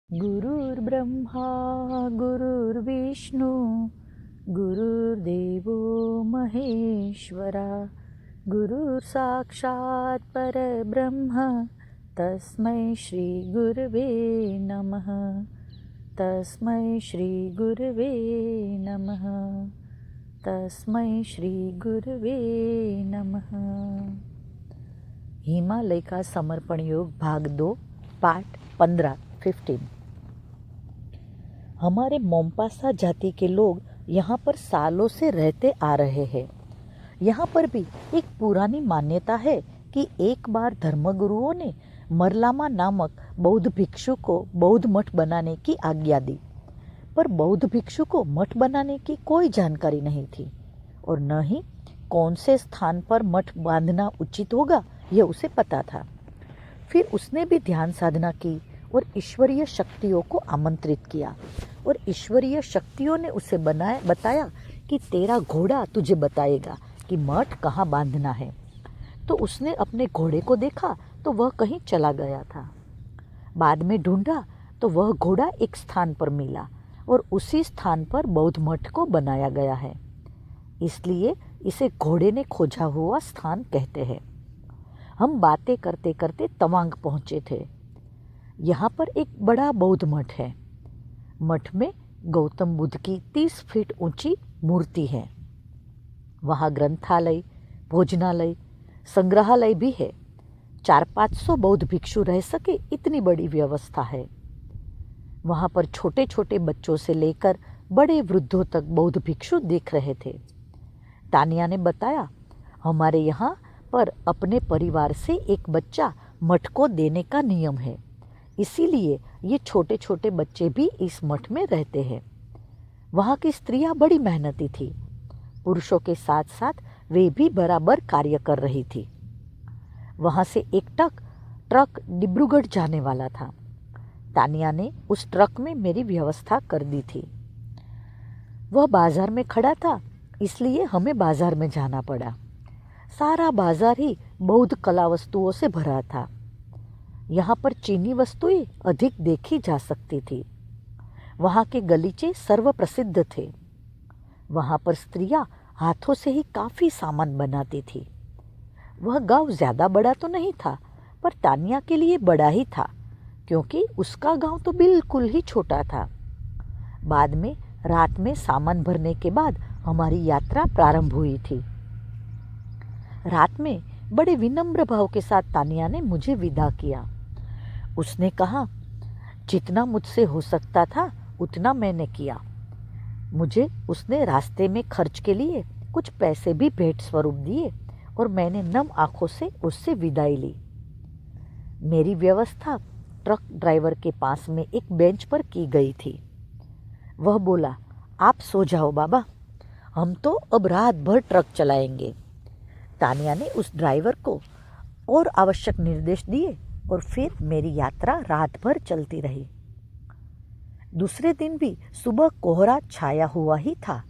गुरुर्ब्रह्मा गुरुर्विष्णू गुरुर्देवो महेश्वरा गुरुः साक्षात् परब्रह्म तस्मै श्री गुरवे नमः तस्मै श्री गुरवे नमः तस्मै श्री गुरवे नमः। हिमालय का समर्पण योग भाग 2 पार्ट 15। हमारे मोम्पासा जाति के लोग यहाँ पर सालों से रहते आ रहे हैं। यहाँ पर भी एक पुरानी मान्यता है कि एक बार धर्मगुरुओं ने मरलामा नामक बौद्ध भिक्षु को बौद्ध मठ बनाने की आज्ञा दी, पर बौद्ध भिक्षु को मठ बनाने की कोई जानकारी नहीं थी और न ही कौन से स्थान पर मठ बांधना उचित होगा यह उसे पता था। फिर उसने भी ध्यान साधना की और ईश्वरीय शक्तियों को आमंत्रित किया और ईश्वरीय शक्तियों ने उसे बताया कि तेरा घोड़ा तुझे बताएगा कि मठ कहाँ बांधना है। तो उसने अपने घोड़े को देखा तो वह कहीं चला गया था। बाद में ढूंढा तो वह घोड़ा एक स्थान पर मिला और उसी स्थान पर बौद्ध मठ को बनाया गया है, इसलिए इसे घोड़े ने खोजा हुआ स्थान कहते हैं। हम बातें करते करते तवांग पहुँचे थे। यहाँ पर एक बड़ा बौद्ध मठ है। मठ में गौतम बुद्ध की 30 फीट ऊंची मूर्ति है। वहाँ ग्रंथालय, भोजनालय, संग्रहालय भी है। 400-500 बौद्ध भिक्षु रह सके इतनी बड़ी व्यवस्था है। वहाँ पर छोटे छोटे बच्चों से लेकर बड़े वृद्धों तक बौद्ध भिक्षु देख रहे थे। तानिया ने बताया, हमारे यहाँ पर अपने परिवार से एक बच्चा मठ को देने का नियम है, इसीलिए ये छोटे छोटे बच्चे भी इस मठ में रहते हैं। वहाँ की स्त्रियाँ बड़ी मेहनती थी। पुरुषों के साथ साथ वे भी बराबर कार्य कर रही थी। वहाँ से एक ट्रक डिब्रूगढ़ जाने वाला था। तानिया ने उस ट्रक में मेरी व्यवस्था कर दी थी। वह बाजार में खड़ा था, इसलिए हमें बाजार में जाना पड़ा। सारा बाजार ही बौद्ध कला वस्तुओं से भरा था। यहाँ पर चीनी वस्तुएं अधिक देखी जा सकती थी। वहाँ के गलीचे सर्वप्रसिद्ध थे। वहाँ पर स्त्रियाँ हाथों से ही काफ़ी सामान बनाती थी। वह गांव ज़्यादा बड़ा तो नहीं था, पर तानिया के लिए बड़ा ही था, क्योंकि उसका गांव तो बिल्कुल ही छोटा था। बाद में रात में सामान भरने के बाद हमारी यात्रा प्रारंभ हुई थी। रात में बड़े विनम्र भाव के साथ तानिया ने मुझे विदा किया। उसने कहा, जितना मुझसे हो सकता था उतना मैंने किया। मुझे उसने रास्ते में खर्च के लिए कुछ पैसे भी भेंट स्वरूप दिए और मैंने नम आंखों से उससे विदाई ली। मेरी व्यवस्था ट्रक ड्राइवर के पास में एक बेंच पर की गई थी। वह बोला, आप सो जाओ बाबा, हम तो अब रात भर ट्रक चलाएंगे। तानिया ने उस ड्राइवर को और आवश्यक निर्देश दिए और फिर मेरी यात्रा रात भर चलती रही। दूसरे दिन भी सुबह कोहरा छाया हुआ ही था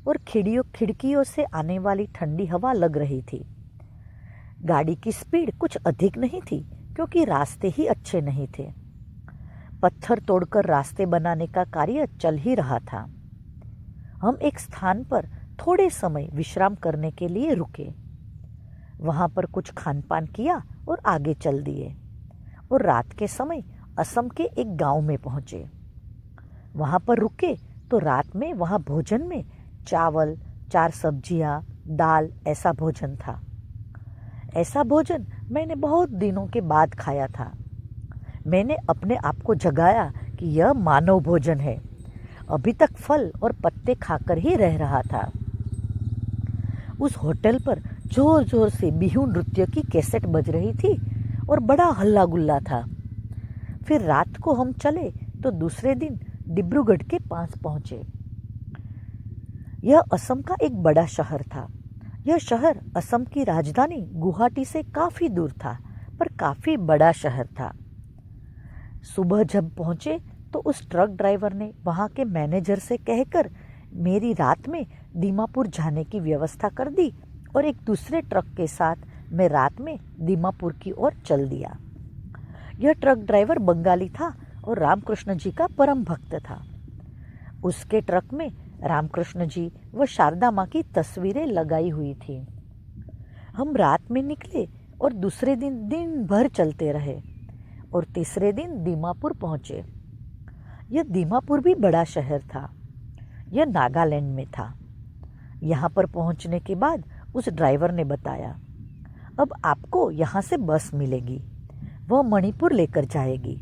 और खिड़कियों से आने वाली ठंडी हवा लग रही थी। गाड़ी की स्पीड कुछ अधिक नहीं थी, क्योंकि रास्ते ही अच्छे नहीं थे। पत्थर तोड़कर रास्ते बनाने का कार्य चल ही रहा था। हम एक स्थान पर थोड़े समय विश्राम करने के लिए रुके। वहाँ पर कुछ खान पान किया और आगे चल दिए और रात के समय असम के एक गांव में पहुँचे। वहाँ पर रुके तो रात में वहाँ भोजन में चावल, 4 सब्जियाँ, दाल ऐसा भोजन था। ऐसा भोजन मैंने बहुत दिनों के बाद खाया था। मैंने अपने आप को जगाया कि यह मानव भोजन है। अभी तक फल और पत्ते खाकर ही रह रहा था। उस होटल पर जोर जोर से बिहू नृत्य की कैसेट बज रही थी और बड़ा हल्ला गुल्ला था। फिर रात को हम चले तो दूसरे दिन डिब्रूगढ़ के पास पहुंचे। यह असम का एक बड़ा शहर था। यह शहर असम की राजधानी गुवाहाटी से काफ़ी दूर था, पर काफ़ी बड़ा शहर था। सुबह जब पहुंचे तो उस ट्रक ड्राइवर ने वहाँ के मैनेजर से कहकर मेरी रात में दीमापुर जाने की व्यवस्था कर दी और एक दूसरे ट्रक के साथ मैं रात में दीमापुर की ओर चल दिया। यह ट्रक ड्राइवर बंगाली था और रामकृष्ण जी का परम भक्त था। उसके ट्रक में रामकृष्ण जी व शारदा माँ की तस्वीरें लगाई हुई थी। हम रात में निकले और दूसरे दिन दिन भर चलते रहे और तीसरे दिन दीमापुर पहुँचे। यह दीमापुर भी बड़ा शहर था। यह नागालैंड में था। यहाँ पर पहुँचने के बाद उस ड्राइवर ने बताया, अब आपको यहाँ से बस मिलेगी, वह मणिपुर लेकर जाएगी।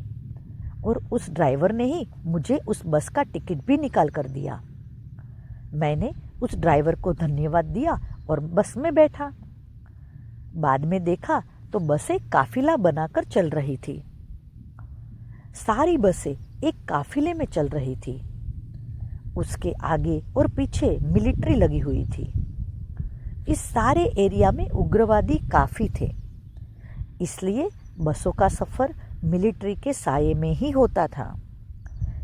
और उस ड्राइवर ने ही मुझे उस बस का टिकट भी निकाल कर दिया। मैंने उस ड्राइवर को धन्यवाद दिया और बस में बैठा। बाद में देखा तो बसें काफिला बनाकर चल रही थी। सारी बसें एक काफिले में चल रही थी। उसके आगे और पीछे मिलिट्री लगी हुई थी। इस सारे एरिया में उग्रवादी काफी थे, इसलिए बसों का सफर मिलिट्री के साये में ही होता था।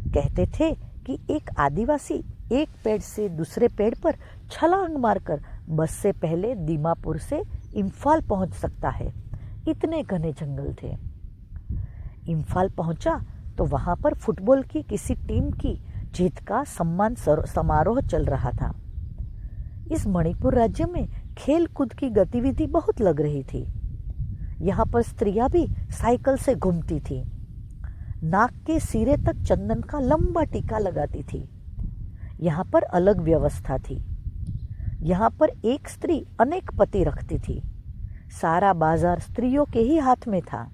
कहते थे कि एक आदिवासी एक पेड़ से दूसरे पेड़ पर छलांग मारकर बस से पहले दीमापुर से इम्फाल पहुंच सकता है। इतने घने जंगल थे। इम्फाल पहुंचा तो वहां पर फुटबॉल की किसी टीम की जीत का सम्मान समारोह चल रहा था। इस मणिपुर राज्य में खेल कूद की गतिविधि बहुत लग रही थी। यहाँ पर स्त्रियां भी साइकिल से घूमती थी, नाक के सिरे तक चंदन का लंबा टीका लगाती थी। यहाँ पर अलग व्यवस्था थी। यहाँ पर एक स्त्री अनेक पति रखती थी। सारा बाजार स्त्रियों के ही हाथ में था।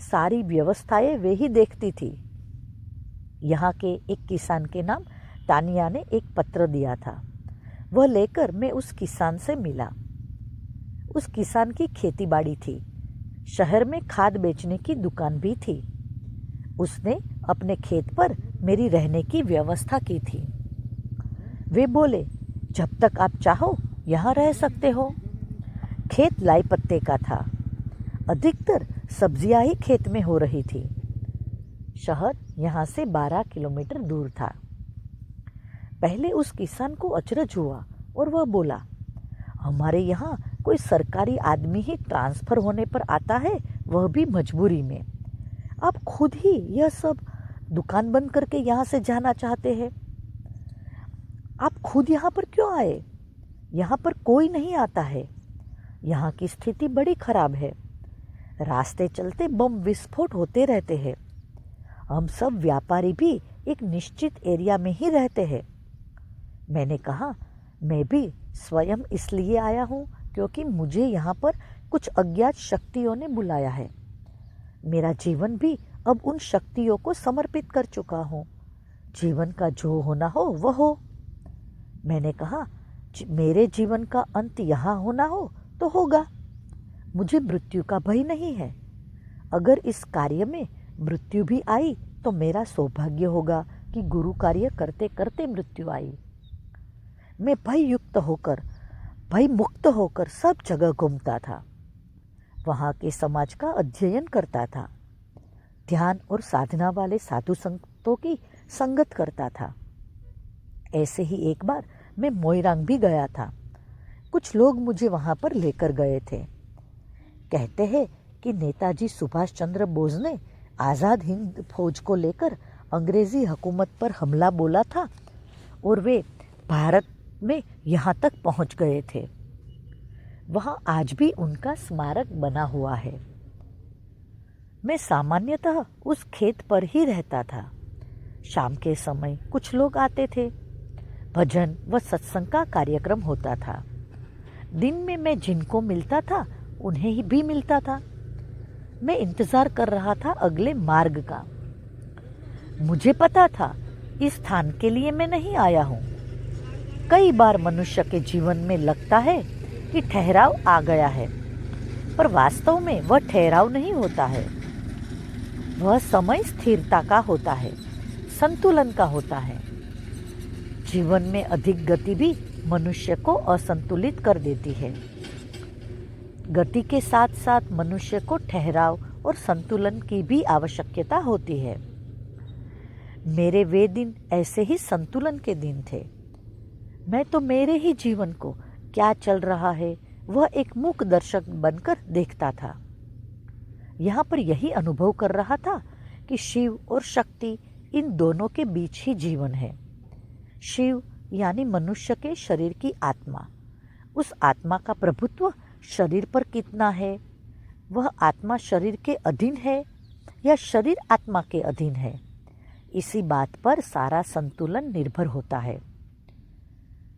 सारी व्यवस्थाएं वे ही देखती थी। यहाँ के एक किसान के नाम तानिया ने एक पत्र दिया था। वह लेकर मैं उस किसान से मिला। उस किसान की खेतीबाड़ी थी। शहर में खाद बेचने की दुकान भी थी। उसने अपने खेत पर मेरी रहने की व्यवस्था की थी। वे बोले, जब तक आप चाहो यहाँ रह सकते हो। खेत लाई पत्ते का था। अधिकतर सब्जियां ही खेत में हो रही थी। शहर यहाँ से 12 किलोमीटर दूर था। पहले उस किसान को अचरज हुआ और वह बोला, हमारे यहाँ कोई सरकारी आदमी ही ट्रांसफर होने पर आता है, वह भी मजबूरी में। आप खुद ही यह सब दुकान बंद करके यहाँ से जाना चाहते हैं। आप खुद यहाँ पर क्यों आए? यहाँ पर कोई नहीं आता है। यहाँ की स्थिति बड़ी खराब है। रास्ते चलते बम विस्फोट होते रहते हैं। हम सब व्यापारी भी एक निश्चित एरिया में ही रहते हैं। मैंने कहा, मैं भी स्वयं इसलिए आया हूँ क्योंकि मुझे यहाँ पर कुछ अज्ञात शक्तियों ने बुलाया है। मेरा जीवन भी अब उन शक्तियों को समर्पित कर चुका हूँ। जीवन का जो होना हो वह हो। मैंने कहा, मेरे जीवन का अंत यहाँ होना हो तो होगा। मुझे मृत्यु का भय नहीं है। अगर इस कार्य में मृत्यु भी आई तो मेरा सौभाग्य होगा कि गुरु कार्य करते करते मृत्यु आई। मैं भय मुक्त होकर सब जगह घूमता था। वहाँ के समाज का अध्ययन करता था। ध्यान और साधना वाले साधु संतों की संगत करता था। ऐसे ही एक बार मैं मोइरांग भी गया था। कुछ लोग मुझे वहाँ पर लेकर गए थे। कहते हैं कि नेताजी सुभाष चंद्र बोस ने आज़ाद हिंद फौज को लेकर अंग्रेजी हुकूमत पर हमला बोला था और वे भारत में यहाँ तक पहुँच गए थे। वहाँ आज भी उनका स्मारक बना हुआ है। मैं सामान्यतः उस खेत पर ही रहता था। शाम के समय कुछ लोग आते थे। भजन व सत्संग का कार्यक्रम होता था। दिन में मैं जिनको मिलता था उन्हें ही भी मिलता था। मैं इंतजार कर रहा था अगले मार्ग का। मुझे पता था इस स्थान के लिए मैं नहीं आया हूँ। कई बार मनुष्य के जीवन में लगता है कि ठहराव आ गया है, पर वास्तव में वह ठहराव नहीं होता है। वह समय स्थिरता का होता है, संतुलन का होता है। जीवन में अधिक गति भी मनुष्य को असंतुलित कर देती है। गति के साथ साथ मनुष्य को ठहराव और संतुलन की भी आवश्यकता होती है। मेरे वे दिन ऐसे ही संतुलन के दिन थे। मैं तो मेरे ही जीवन को क्या चल रहा है वह एक मूक दर्शक बनकर देखता था। यहाँ पर यही अनुभव कर रहा था कि शिव और शक्ति इन दोनों के बीच ही जीवन है। शिव यानी मनुष्य के शरीर की आत्मा, उस आत्मा का प्रभुत्व शरीर पर कितना है? वह आत्मा शरीर के अधीन है या शरीर आत्मा के अधीन है? इसी बात पर सारा संतुलन निर्भर होता है।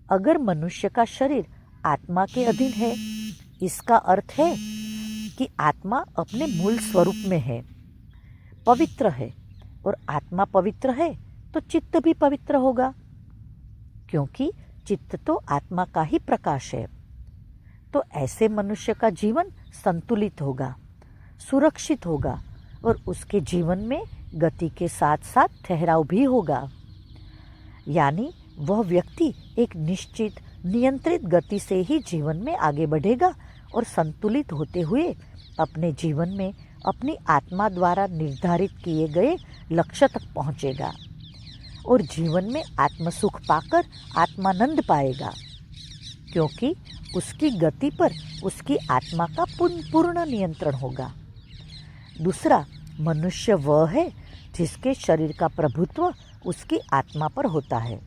अगर मनुष्य का शरीर आत्मा के अधीन है, इसका अर्थ है कि आत्मा अपने मूल स्वरूप में है, पवित्र है, और आत्मा पवित्र है तो चित्त भी पवित्र होगा, क्योंकि चित्त तो आत्मा का ही प्रकाश है। तो ऐसे मनुष्य का जीवन संतुलित होगा, सुरक्षित होगा, और उसके जीवन में गति के साथ साथ ठहराव भी होगा। यानी वह व्यक्ति एक निश्चित नियंत्रित गति से ही जीवन में आगे बढ़ेगा और संतुलित होते हुए अपने जीवन में अपनी आत्मा द्वारा निर्धारित किए गए लक्ष्य तक पहुंचेगा और जीवन में आत्मसुख पाकर आत्मानंद पाएगा, क्योंकि उसकी गति पर उसकी आत्मा का पूर्ण नियंत्रण होगा। दूसरा, मनुष्य वह है जिसके शरीर का प्रभुत्व उसकी आत्मा पर होता है।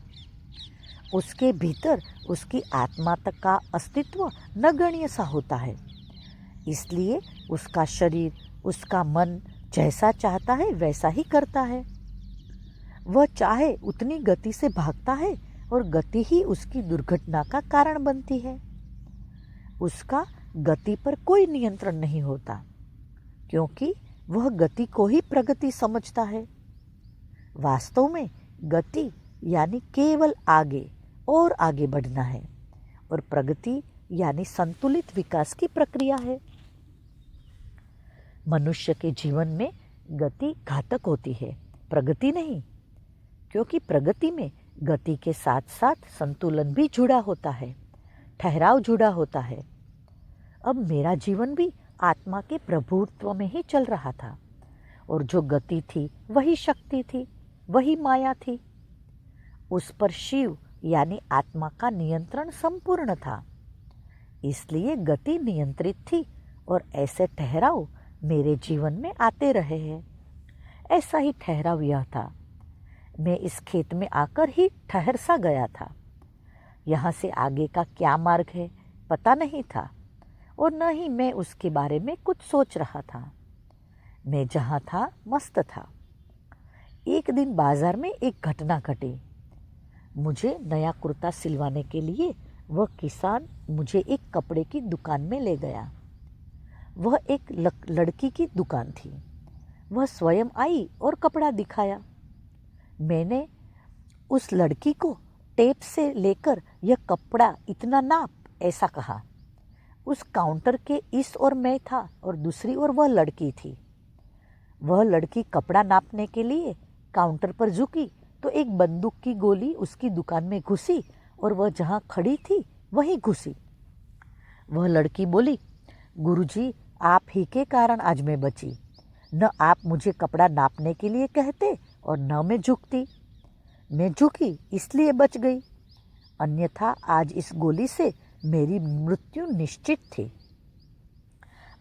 उसके भीतर उसकी आत्मा तक का अस्तित्व नगण्य सा होता है, इसलिए उसका शरीर, उसका मन जैसा चाहता है वैसा ही करता है। वह चाहे उतनी गति से भागता है और गति ही उसकी दुर्घटना का कारण बनती है। उसका गति पर कोई नियंत्रण नहीं होता, क्योंकि वह गति को ही प्रगति समझता है। वास्तव में गति यानी केवल आगे और आगे बढ़ना है, और प्रगति यानी संतुलित विकास की प्रक्रिया है। मनुष्य के जीवन में गति घातक होती है, प्रगति नहीं, क्योंकि प्रगति में गति के साथ साथ संतुलन भी जुड़ा होता है, ठहराव जुड़ा होता है। अब मेरा जीवन भी आत्मा के प्रभुत्व में ही चल रहा था, और जो गति थी वही शक्ति थी, वही माया थी। उस पर शिव यानी आत्मा का नियंत्रण संपूर्ण था, इसलिए गति नियंत्रित थी और ऐसे ठहराव मेरे जीवन में आते रहे हैं। ऐसा ही ठहराव यह था। मैं इस खेत में आकर ही ठहर सा गया था। यहाँ से आगे का क्या मार्ग है पता नहीं था, और न ही मैं उसके बारे में कुछ सोच रहा था। मैं जहाँ था मस्त था। एक दिन बाजार में एक घटना घटी। मुझे नया कुर्ता सिलवाने के लिए वह किसान मुझे एक कपड़े की दुकान में ले गया। वह एक लड़की की दुकान थी। वह स्वयं आई और कपड़ा दिखाया। मैंने उस लड़की को टेप से लेकर यह कपड़ा इतना नाप, ऐसा कहा। उस काउंटर के इस ओर मैं था और दूसरी ओर वह लड़की थी। वह लड़की कपड़ा नापने के लिए काउंटर पर झुकी तो एक बंदूक की गोली उसकी दुकान में घुसी और वह जहाँ खड़ी थी वहीं घुसी। वह लड़की बोली, गुरुजी, आप ही के कारण आज मैं बची। न आप मुझे कपड़ा नापने के लिए कहते और न मैं झुकती। मैं झुकी इसलिए बच गई, अन्यथा आज इस गोली से मेरी मृत्यु निश्चित थी।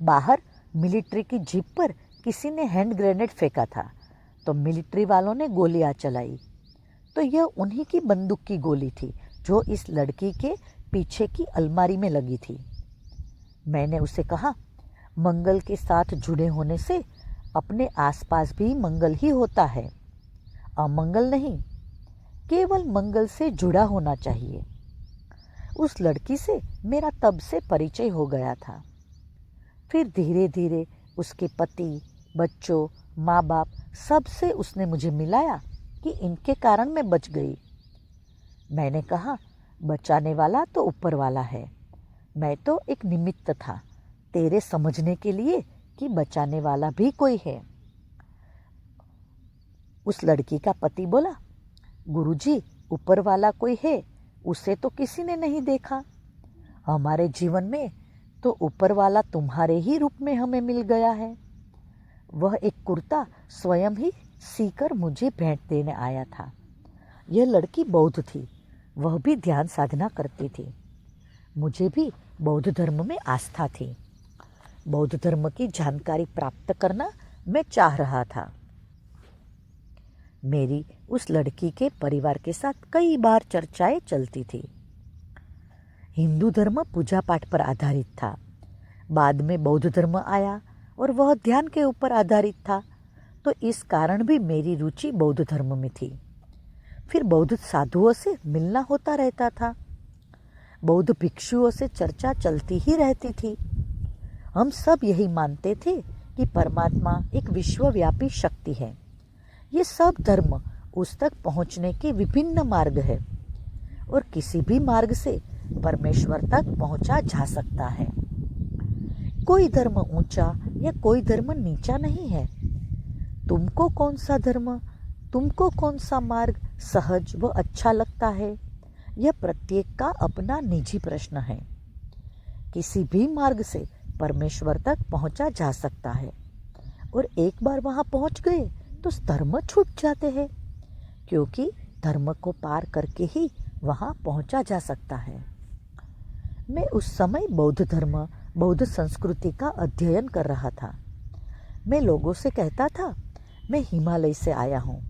बाहर मिलिट्री की जीप पर किसी ने हैंड ग्रेनेड फेंका था, तो मिलिट्री वालों ने गोलियां चलाई। तो यह उन्हीं की बंदूक की गोली थी जो इस लड़की के पीछे की अलमारी में लगी थी। मैंने उसे कहा, मंगल के साथ जुड़े होने से अपने आसपास भी मंगल ही होता है, अमंगल नहीं। केवल मंगल से जुड़ा होना चाहिए। उस लड़की से मेरा तब से परिचय हो गया था। फिर धीरे धीरे उसके पति, बच्चों, माँ बाप सबसे उसने मुझे मिलाया कि इनके कारण मैं बच गई। मैंने कहा, बचाने वाला तो ऊपर वाला है, मैं तो एक निमित्त था तेरे समझने के लिए कि बचाने वाला भी कोई है। उस लड़की का पति बोला, गुरुजी, ऊपर वाला कोई है, उसे तो किसी ने नहीं देखा। हमारे जीवन में तो ऊपर वाला तुम्हारे ही रूप में हमें मिल गया है। वह एक कुर्ता स्वयं ही सीकर मुझे भेंट देने आया था। यह लड़की बौद्ध थी, वह भी ध्यान साधना करती थी। मुझे भी बौद्ध धर्म में आस्था थी। बौद्ध धर्म की जानकारी प्राप्त करना मैं चाह रहा था। मेरी उस लड़की के परिवार के साथ कई बार चर्चाएं चलती थी। हिंदू धर्म पूजा पाठ पर आधारित था। बाद में बौद्ध धर्म आया और वह ध्यान के ऊपर आधारित था, तो इस कारण भी मेरी रुचि बौद्ध धर्म में थी। फिर बौद्ध साधुओं से मिलना होता रहता था। बौद्ध भिक्षुओं से चर्चा चलती ही रहती थी। हम सब यही मानते थे कि परमात्मा एक विश्वव्यापी शक्ति है। ये सब धर्म उस तक पहुंचने के विभिन्न मार्ग है और किसी भी मार्ग से परमेश्वर तक पहुंचा जा सकता है। कोई धर्म ऊंचा या कोई धर्म नीचा नहीं है। तुमको कौन सा धर्म, तुमको कौन सा मार्ग सहज व अच्छा लगता है, यह प्रत्येक का अपना निजी प्रश्न है। किसी भी मार्ग से परमेश्वर तक पहुंचा जा सकता है और एक बार वहां पहुंच गए तो धर्म छूट जाते हैं, क्योंकि धर्म को पार करके ही वहां पहुंचा जा सकता है। मैं उस समय बौद्ध धर्म, बौद्ध संस्कृति का अध्ययन कर रहा था। मैं लोगों से कहता था, मैं हिमालय से आया हूँ,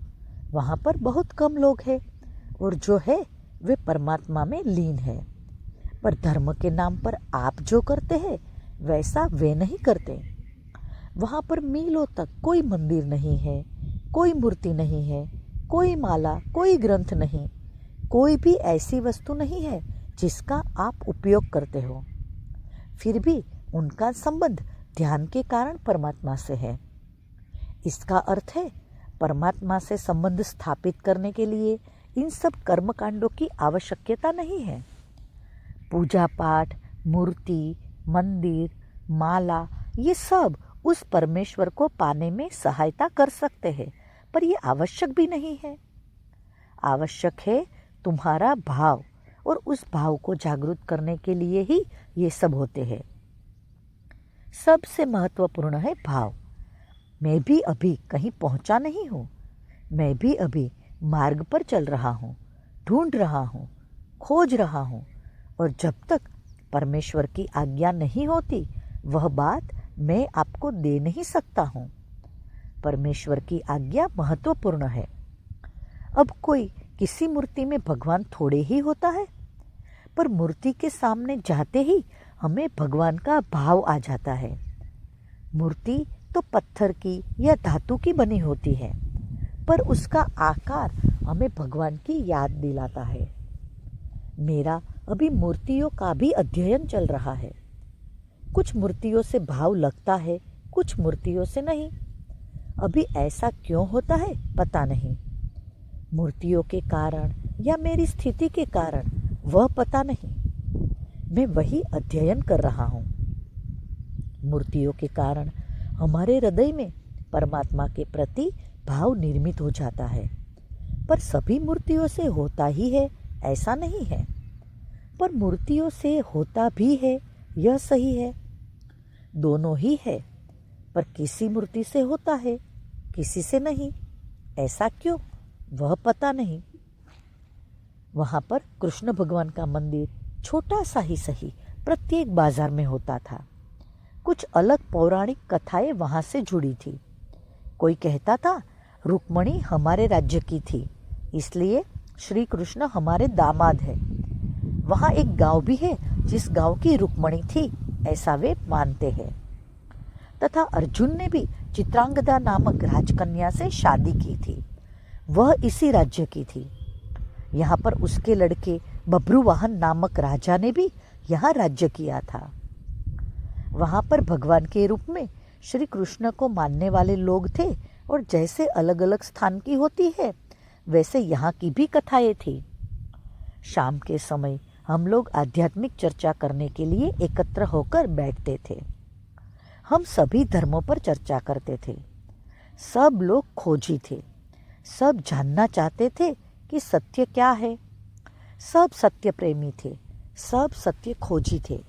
वहाँ पर बहुत कम लोग हैं और जो है वे परमात्मा में लीन है, पर धर्म के नाम पर आप जो करते हैं वैसा वे नहीं करते। वहाँ पर मीलों तक कोई मंदिर नहीं है, कोई मूर्ति नहीं है, कोई माला, कोई ग्रंथ नहीं, कोई भी ऐसी वस्तु नहीं है जिसका आप उपयोग करते हो। फिर भी उनका संबंध ध्यान के कारण परमात्मा से है। इसका अर्थ है परमात्मा से संबंध स्थापित करने के लिए इन सब कर्मकांडों की आवश्यकता नहीं है। पूजा पाठ, मूर्ति, मंदिर, माला, ये सब उस परमेश्वर को पाने में सहायता कर सकते हैं, पर ये आवश्यक भी नहीं है। आवश्यक है तुम्हारा भाव, और उस भाव को जागृत करने के लिए ही ये सब होते हैं। सबसे महत्वपूर्ण है भाव। मैं भी अभी कहीं पहुंचा नहीं हूँ। मैं भी अभी मार्ग पर चल रहा हूँ, ढूंढ रहा हूँ, खोज रहा हूँ, और जब तक परमेश्वर की आज्ञा नहीं होती वह बात मैं आपको दे नहीं सकता हूँ। परमेश्वर की आज्ञा महत्वपूर्ण है। अब कोई किसी मूर्ति में भगवान थोड़े ही होता है, पर मूर्ति के सामने जाते ही हमें भगवान का भाव आ जाता है। मूर्ति तो पत्थर की या धातु की बनी होती है, पर उसका आकार हमें भगवान की याद दिलाता है। मेरा अभी मूर्तियों का भी अध्ययन चल रहा है। कुछ मूर्तियों से भाव लगता है, कुछ मूर्तियों से नहीं। अभी ऐसा क्यों होता है पता नहीं। मूर्तियों के कारण या मेरी स्थिति के कारण वह पता नहीं। मैं वही अध्ययन कर रहा हूँ। मूर्तियों के कारण हमारे हृदय में परमात्मा के प्रति भाव निर्मित हो जाता है, पर सभी मूर्तियों से होता ही है ऐसा नहीं है। पर मूर्तियों से होता भी है, यह सही है। दोनों ही है, पर किसी मूर्ति से होता है, किसी से नहीं। ऐसा क्यों, वह पता नहीं। वहाँ पर कृष्ण भगवान का मंदिर छोटा सा ही सही प्रत्येक बाजार में होता था। कुछ अलग पौराणिक कथाएं वहाँ से जुड़ी थी। कोई कहता था रुक्मणी हमारे राज्य की थी, इसलिए श्री कृष्ण हमारे दामाद है। वहाँ एक गांव भी है जिस गांव की रुक्मणी थी, ऐसा वे मानते हैं। तथा अर्जुन ने भी चित्रांगदा नामक राजकन्या से शादी की थी, वह इसी राज्य की थी। यहाँ पर उसके लड़के बब्रुवाहन नामक राजा ने भी यहाँ राज्य किया था। वहाँ पर भगवान के रूप में श्री कृष्ण को मानने वाले लोग थे, और जैसे अलग अलग स्थान की होती है वैसे यहाँ की भी कथाएं थी। शाम के समय हम लोग आध्यात्मिक चर्चा करने के लिए एकत्र होकर बैठते थे। हम सभी धर्मों पर चर्चा करते थे। सब लोग खोजी थे, सब जानना चाहते थे कि सत्य क्या है। सब सत्य प्रेमी थे, सब सत्य खोजी थे।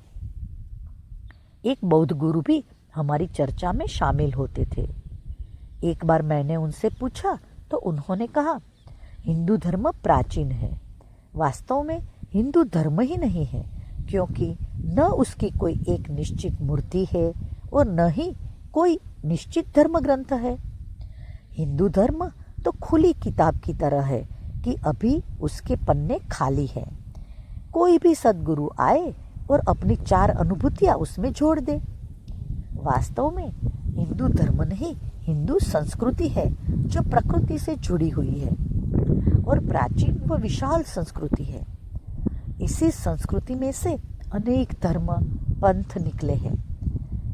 एक बौद्ध गुरु भी हमारी चर्चा में शामिल होते थे। एक बार मैंने उनसे पूछा तो उन्होंने कहा, हिंदू धर्म प्राचीन है। वास्तव में हिंदू धर्म ही नहीं है, क्योंकि न उसकी कोई एक निश्चित मूर्ति है और न ही कोई निश्चित धर्म ग्रंथ है। हिंदू धर्म तो खुली किताब की तरह है कि अभी उसके पन्ने खाली हैं। कोई भी सद्गुरु आए और अपनी 4 अनुभूतियां उसमें जोड़ दे। वास्तव में हिंदू धर्म नहीं, हिंदू संस्कृति है जो प्रकृति से जुड़ी हुई है और प्राचीन व विशाल संस्कृति है। इसी संस्कृति में से अनेक धर्म पंथ निकले हैं,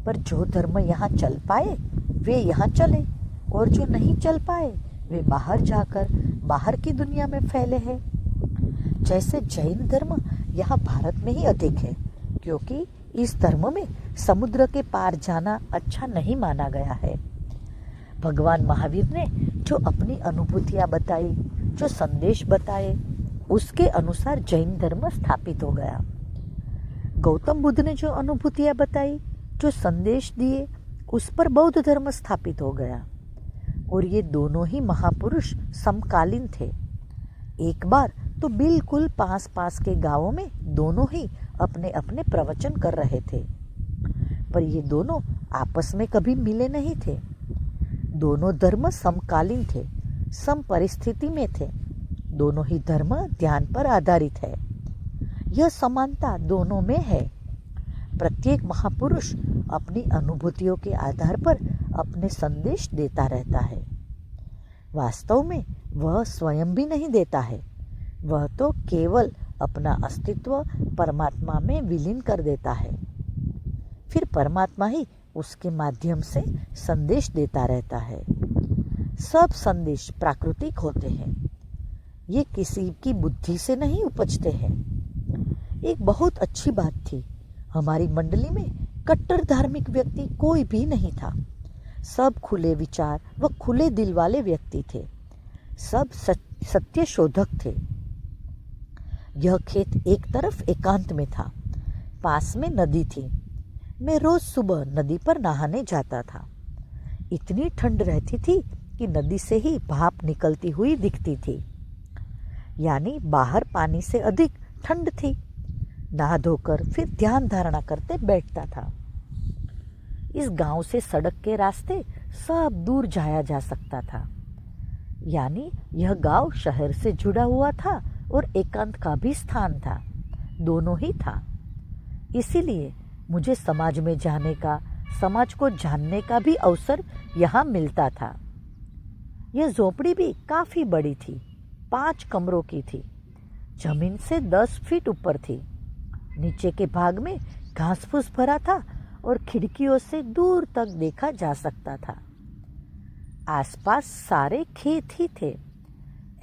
पर जो धर्म यहाँ चल पाए वे यहाँ चले और जो नहीं चल पाए वे बाहर जाकर बाहर की दुनिया में फैले हैं। जैसे जैन धर्म यहाँ भारत में ही अधिक है, क्योंकि इस धर्म में समुद्र के पार जाना अच्छा नहीं माना गया है। भगवान महावीर ने जो अपनी अनुभूतियां बताई, जो संदेश बताए, उसके अनुसार जैन धर्म स्थापित हो गया। गौतम बुद्ध ने जो अनुभूतियां बताई, जो संदेश दिए, उस पर बौद्ध धर्म स्थापित हो गया। और ये दोनों ही महापुरुष समकालीन थे। एक बार तो बिल्कुल पास पास के गांवों में दोनों ही अपने अपने प्रवचन कर रहे थे, पर ये दोनों आपस में कभी मिले नहीं थे। दोनों धर्म समकालीन थे, सम परिस्थिति में थे। दोनों ही धर्म ध्यान पर आधारित है। यह समानता दोनों में है। प्रत्येक महापुरुष अपनी अनुभूतियों के आधार पर अपने संदेश देता रहता है। वास्तव में वह स्वयं भी नहीं देता है, वह तो केवल अपना अस्तित्व परमात्मा में विलीन कर देता है। फिर परमात्मा ही उसके माध्यम से संदेश देता रहता है। सब संदेश प्राकृतिक होते हैं, ये किसी की बुद्धि से नहीं उपजते हैं। एक बहुत अच्छी बात थी, हमारी मंडली में कट्टर धार्मिक व्यक्ति कोई भी नहीं था। सब खुले विचार व खुले दिल वाले व्यक्ति थे। सब सत्य शोधक थे। यह खेत एक तरफ एकांत में था, पास में नदी थी। मैं रोज सुबह नदी पर नहाने जाता था। इतनी ठंड रहती थी कि नदी से ही भाप निकलती हुई दिखती थी, यानी बाहर पानी से अधिक ठंड थी। नहा धोकर फिर ध्यान धारणा करते बैठता था। इस गांव से सड़क के रास्ते सब दूर जाया जा सकता था, यानी यह गांव शहर से जुड़ा हुआ था और एकांत का भी स्थान था, दोनों ही था। इसीलिए मुझे समाज में जाने का, समाज को जानने का भी अवसर यहाँ मिलता था। यह झोपड़ी भी काफी बड़ी थी, 5 कमरों की थी, जमीन से 10 फीट ऊपर थी। नीचे के भाग में घास फूस भरा था और खिड़कियों से दूर तक देखा जा सकता था। आसपास सारे खेत ही थे।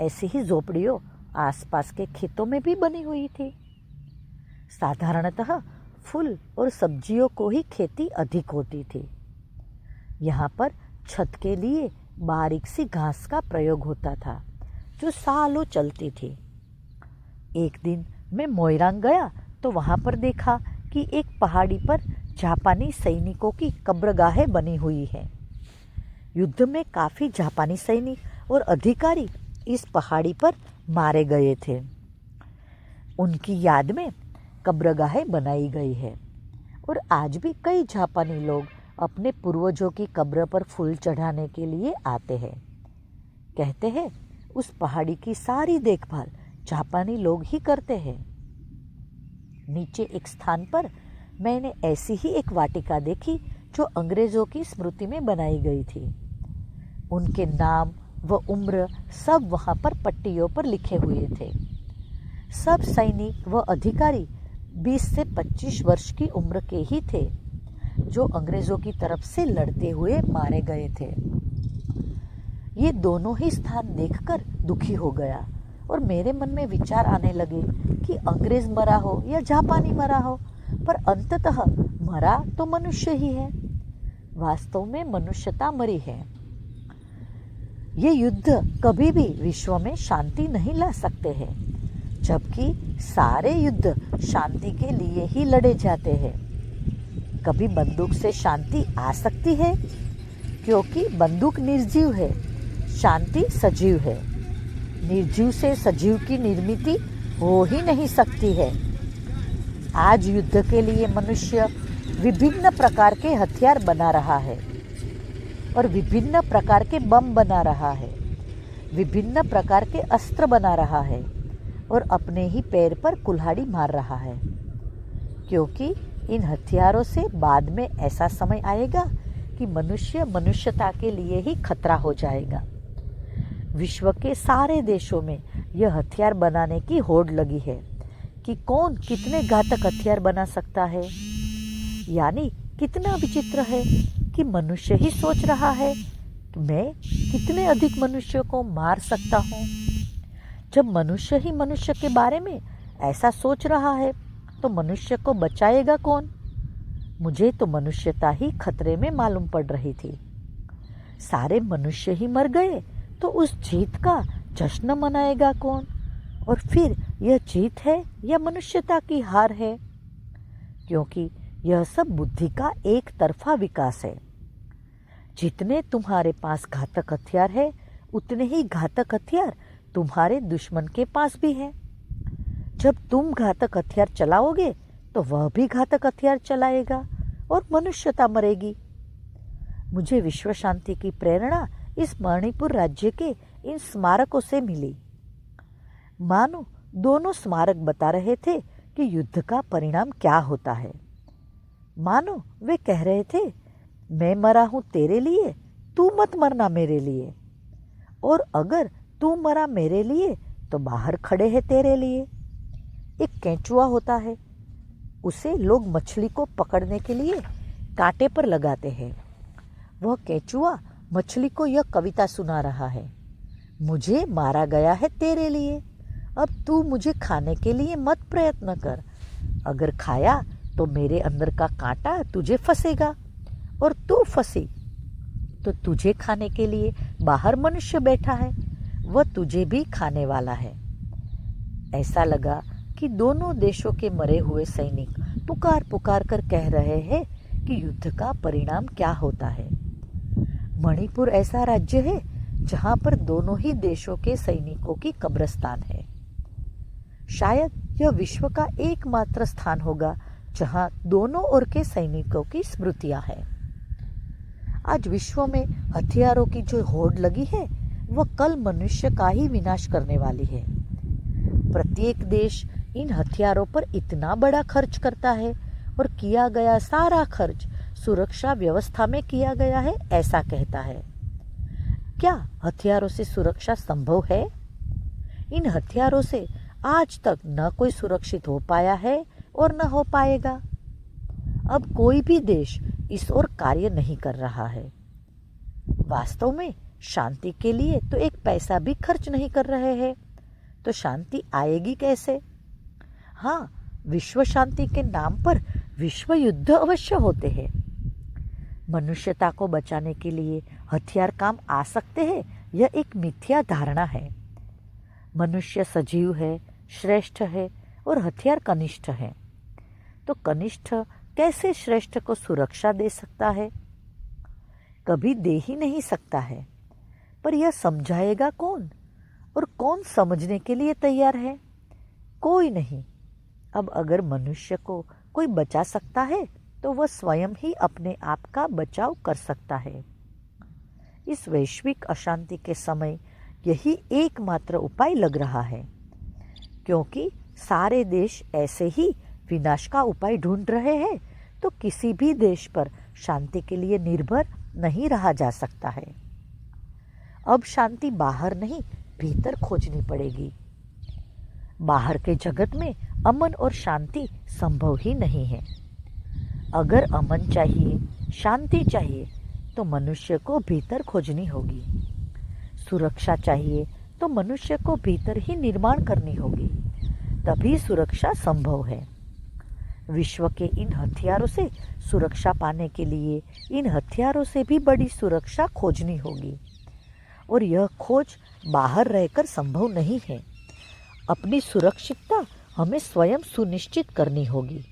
ऐसी ही झोपड़ियों आसपास के खेतों में भी बनी हुई थी। साधारणतः फूल और सब्जियों को ही खेती अधिक होती थी। यहाँ पर छत के लिए बारीक सी घास का प्रयोग होता था, जो सालों चलती थी। एक दिन मैं मोइरांग गया तो वहाँ पर देखा कि एक पहाड़ी पर जापानी सैनिकों की कब्रगाहें बनी हुई हैं। युद्ध में काफ़ी जापानी सैनिक और अधिकारी इस पहाड़ी पर मारे गए थे। उनकी याद में कब्रगाहें बनाई गई है और आज भी कई जापानी लोग अपने पूर्वजों की कब्र पर फूल चढ़ाने के लिए आते हैं। कहते हैं उस पहाड़ी की सारी देखभाल जापानी लोग ही करते हैं। नीचे एक स्थान पर मैंने ऐसी ही एक वाटिका देखी जो अंग्रेजों की स्मृति में बनाई गई थी। उनके नाम व उम्र सब वहाँ पर पट्टियों पर लिखे हुए थे। सब सैनिक व अधिकारी 20 से 25 वर्ष की उम्र के ही थे, जो अंग्रेजों की तरफ से लड़ते हुए मारे गए थे। ये दोनों ही स्थान देखकर दुखी हो गया और मेरे मन में विचार आने लगे कि अंग्रेज मरा हो या जापानी मरा हो, पर अंततः मरा तो मनुष्य ही है। वास्तव में मनुष्यता मरी है। ये युद्ध कभी भी विश्व में शांति नहीं ला सकते हैं, जबकि सारे युद्ध शांति के लिए ही लड़े जाते हैं। कभी बंदूक से शांति आ सकती है, क्योंकि बंदूक निर्जीव है, शांति सजीव है। निर्जीव से सजीव की निर्मिति हो ही नहीं सकती है। आज युद्ध के लिए मनुष्य विभिन्न प्रकार के हथियार बना रहा है और विभिन्न प्रकार के बम बना रहा है। विभिन्न प्रकार के अस्त्र बना रहा है और अपने ही पैर पर कुल्हाड़ी मार रहा है, क्योंकि इन हथियारों से बाद में ऐसा समय आएगा कि मनुष्य मनुष्यता के लिए ही खतरा हो जाएगा। विश्व के सारे देशों में यह हथियार बनाने की होड़ लगी है कि कौन कितने घातक हथियार बना सकता है। यानी कितना विचित्र है कि मनुष्य ही सोच रहा है कि मैं कितने अधिक मनुष्यों को मार सकता हूँ। जब मनुष्य ही मनुष्य के बारे में ऐसा सोच रहा है तो मनुष्य को बचाएगा कौन? मुझे तो मनुष्यता ही खतरे में मालूम पड़ रही थी। सारे मनुष्य ही मर गए तो उस जीत का जश्न मनाएगा कौन? और फिर यह जीत है या मनुष्यता की हार है? क्योंकि यह सब बुद्धि का एक तरफा विकास है। जितने तुम्हारे पास घातक हथियार है उतने ही घातक हथियार तुम्हारे दुश्मन के पास भी है। जब तुम घातक हथियार चलाओगे तो वह भी घातक हथियार चलाएगा और मनुष्यता मरेगी। मुझे विश्व शांति की प्रेरणा इस मणिपुर राज्य के इन स्मारकों से मिली। मानो दोनों स्मारक बता रहे थे कि युद्ध का परिणाम क्या होता है। मानो वे कह रहे थे, मैं मरा हूं तेरे लिए, तू मत मरना मेरे लिए, और अगर तू मरा मेरे लिए तो बाहर खड़े हैं तेरे लिए। एक केंचुआ होता है, उसे लोग मछली को पकड़ने के लिए कांटे पर लगाते हैं। वह केंचुआ मछली को यह कविता सुना रहा है, मुझे मारा गया है तेरे लिए, अब तू मुझे खाने के लिए मत प्रयत्न कर। अगर खाया तो मेरे अंदर का कांटा तुझे फंसेगा, और तू फंसी तो तुझे खाने के लिए बाहर मनुष्य बैठा है, वह तुझे भी खाने वाला है। ऐसा लगा कि दोनों देशों के मरे हुए सैनिक पुकार पुकार कर कह रहे हैं कि युद्ध का परिणाम क्या होता है। मणिपुर ऐसा राज्य है जहां पर दोनों ही देशों के सैनिकों की कब्रिस्तान है। शायद यह विश्व का एकमात्र स्थान होगा जहां दोनों ओर के सैनिकों की स्मृतियां हैं। आज विश्व में हथियारों की जो होड़ लगी है वह कल मनुष्य का ही विनाश करने वाली है। प्रत्येक देश इन हथियारों पर इतना बड़ा खर्च करता है और किया गया सारा खर्च सुरक्षा व्यवस्था में किया गया है, ऐसा कहता है। क्या हथियारों से सुरक्षा संभव है? इन हथियारों से आज तक न कोई सुरक्षित हो पाया है और न हो पाएगा। अब कोई भी देश इस ओर कार्य नहीं कर रहा है। वास्तव में शांति के लिए तो एक पैसा भी खर्च नहीं कर रहे हैं, तो शांति आएगी कैसे? हाँ, विश्व शांति के नाम पर विश्व युद्ध अवश्य होते हैं। मनुष्यता को बचाने के लिए हथियार काम आ सकते हैं, यह एक मिथ्या धारणा है। मनुष्य सजीव है, श्रेष्ठ है और हथियार कनिष्ठ है। तो कनिष्ठ कैसे श्रेष्ठ को सुरक्षा दे सकता है? कभी दे ही नहीं सकता है। पर यह समझाएगा कौन? और कौन समझने के लिए तैयार है? कोई नहीं। अब अगर मनुष्य को कोई बचा सकता है तो वह स्वयं ही अपने आप का बचाव कर सकता है। इस वैश्विक अशांति के समय यही एकमात्र उपाय लग रहा है, क्योंकि सारे देश ऐसे ही विनाश का उपाय ढूंढ रहे हैं, तो किसी भी देश पर शांति के लिए निर्भर नहीं रहा जा सकता है। अब शांति बाहर नहीं, भीतर खोजनी पड़ेगी। बाहर के जगत में अमन और शांति संभव ही नहीं है। अगर अमन चाहिए, शांति चाहिए, तो मनुष्य को भीतर खोजनी होगी। सुरक्षा चाहिए तो मनुष्य को भीतर ही निर्माण करनी होगी, तभी सुरक्षा संभव है। विश्व के इन हथियारों से सुरक्षा पाने के लिए इन हथियारों से भी बड़ी सुरक्षा खोजनी होगी, और यह खोज बाहर रहकर संभव नहीं है। अपनी सुरक्षितता हमें स्वयं सुनिश्चित करनी होगी।